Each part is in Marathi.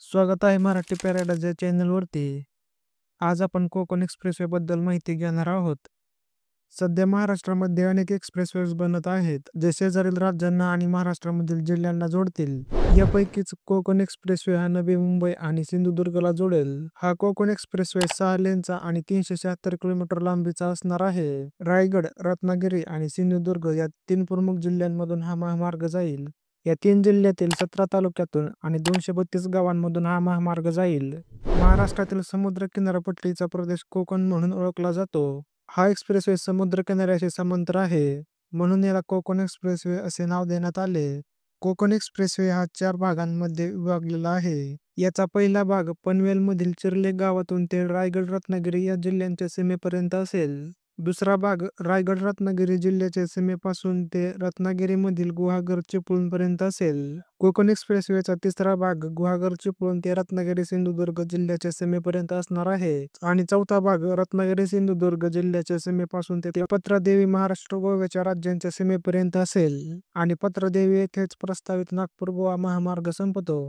स्वागत आहे मराठी पॅराडाईज या चॅनलवरती. आज आपण कोकण एक्सप्रेसवे बद्दल माहिती घेणार आहोत. सध्या महाराष्ट्रामध्ये अनेक एक्सप्रेसवेज बनत आहेत, जे शेजारील राज्यांना आणि महाराष्ट्रामधील जिल्ह्यांना जोडतील. यापैकीच कोकण एक्सप्रेसवे हा नवी मुंबई आणि सिंधुदुर्गला जोडेल. हा कोकण एक्सप्रेसवे 6 लेनचा आणि 376 किलोमीटर लांबीचा असणार आहे. रायगड, रत्नागिरी आणि सिंधुदुर्ग या 3 प्रमुख जिल्ह्यांमधून हा महामार्ग जाईल. या 3 जिल्ह्यातील 17 तालुक्यातून आणि 232 गावांमधून हा महामार्ग जाईल. महाराष्ट्रातील समुद्र किनारपट्टीचा प्रदेश कोकण म्हणून ओळखला जातो. हा एक्सप्रेसवे समुद्र किनाऱ्याशी समांतर आहे, म्हणून याला कोकण एक्सप्रेसवे असे नाव देण्यात आले. कोकण एक्सप्रेसवे हा 4 भागांमध्ये विभागलेला आहे. याचा पहिला भाग पनवेलमधील चिर्ले गावातून ते रायगड रत्नागिरी या जिल्ह्यांच्या सीमेपर्यंत असेल. दुसरा भाग रायगड रत्नागिरी जिल्ह्याच्या सीमेपासून ते रत्नागिरीमधील गुहागर चिपळूणपर्यंत असेल. कोकण एक्सप्रेसवेचा तिसरा भाग गुहागर चिपळूण ते रत्नागिरी सिंधुदुर्ग जिल्ह्याच्या सीमेपर्यंत असणार आहे आणि चौथा भाग रत्नागिरी सिंधुदुर्ग जिल्ह्याच्या सीमेपासून ते पत्रादेवी महाराष्ट्र गोव्याच्या राज्यांच्या सीमेपर्यंत असेल आणि पत्रादेवी येथेच प्रस्तावित नागपूर गोवा महामार्ग संपतो.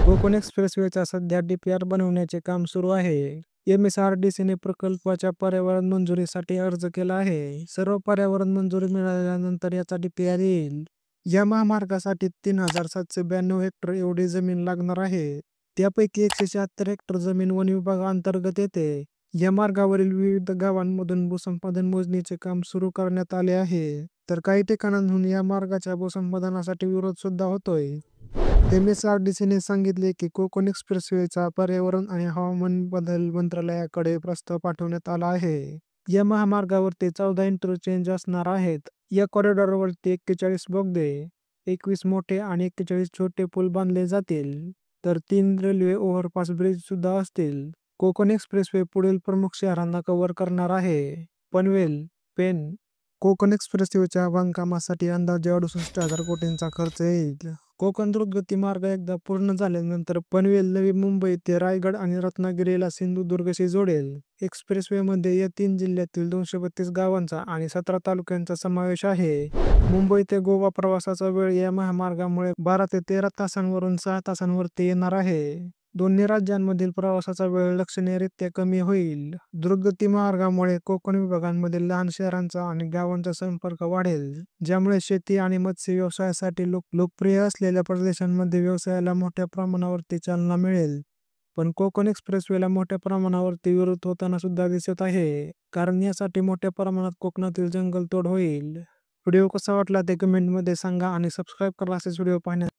कोकण एक्सप्रेसवेचा सध्या DPR बनवण्याचे काम सुरू आहे. MSRDCने प्रकल्पाच्या पर्यावरण मंजुरीसाठी अर्ज केला आहे. सर्व पर्यावरण मंजुरी मिळाल्यानंतर याचा DPR येईल. या महामार्गासाठी 3,792 हेक्टर एवढी जमीन लागणार आहे. त्यापैकी 176 हेक्टर जमीन वन विभागाअंतर्गत येते. या मार्गावरील विविध गावांमधून भूसंपादन मोजणीचे काम सुरू करण्यात आले आहे, तर काही ठिकाणांहून या मार्गाच्या भूसंपादनासाठी विरोध सुद्धा होतोय. MSRDCने सांगितले की कोकण एक्सप्रेसवेचा पर्यावरण आणि हवामान बदल मंत्रालयाकडे प्रस्ताव पाठवण्यात आला आहे. या महामार्गावरती 14 इंटरचेंज असणार आहेत. या कॉरिडॉरवरती 41 बोगदे, 21 मोठे आणि 41 छोटे पूल बांधले जातील, तर 3 रेल्वे ओव्हरपास ब्रिज सुद्धा असतील. कोकण एक्सप्रेसवे पुढील प्रमुख शहरांना कव्हर करणार आहे: पनवेल, पेण. कोकण एक्सप्रेसवेच्या बांधकामासाठी अंदाजे 68,000 कोटींचा खर्च येईल. कोकण द्रुतगती मार्ग एकदा पूर्ण झाल्यानंतर पनवेल नवी मुंबई ते रायगड आणि रत्नागिरीला सिंधुदुर्गशी जोडेल. एक्सप्रेसवेमध्ये या 3 जिल्ह्यातील 232 गावांचा आणि 17 तालुक्यांचा समावेश आहे. मुंबई ते गोवा प्रवासाचा वेळ या महामार्गामुळे 12 ते 13 तासांवरून 6 तासांवरती येणार आहे. दोन्ही राज्यांमधील प्रवासाचा वेळ लक्षणीयरीत्या कमी होईल. द्रुतगती मार्गामुळे कोकण विभागांमधील लहान शहरांचा आणि गावांचा संपर्क वाढेल, ज्यामुळे शेती आणि मत्स्य व्यवसायासाठी लोकप्रिय असलेल्या प्रदेशांमध्ये व्यवसायाला मोठ्या प्रमाणावरती चालना मिळेल. पण कोकण एक्सप्रेसवेला मोठ्या प्रमाणावरती विरोध होताना सुद्धा दिसत आहे, कारण यासाठी मोठ्या प्रमाणात कोकणातील जंगलतोड होईल. व्हिडिओ कसा वाटला ते कमेंटमध्ये सांगा आणि सबस्क्राईब करा असेच व्हिडिओ पाहण्यासाठी.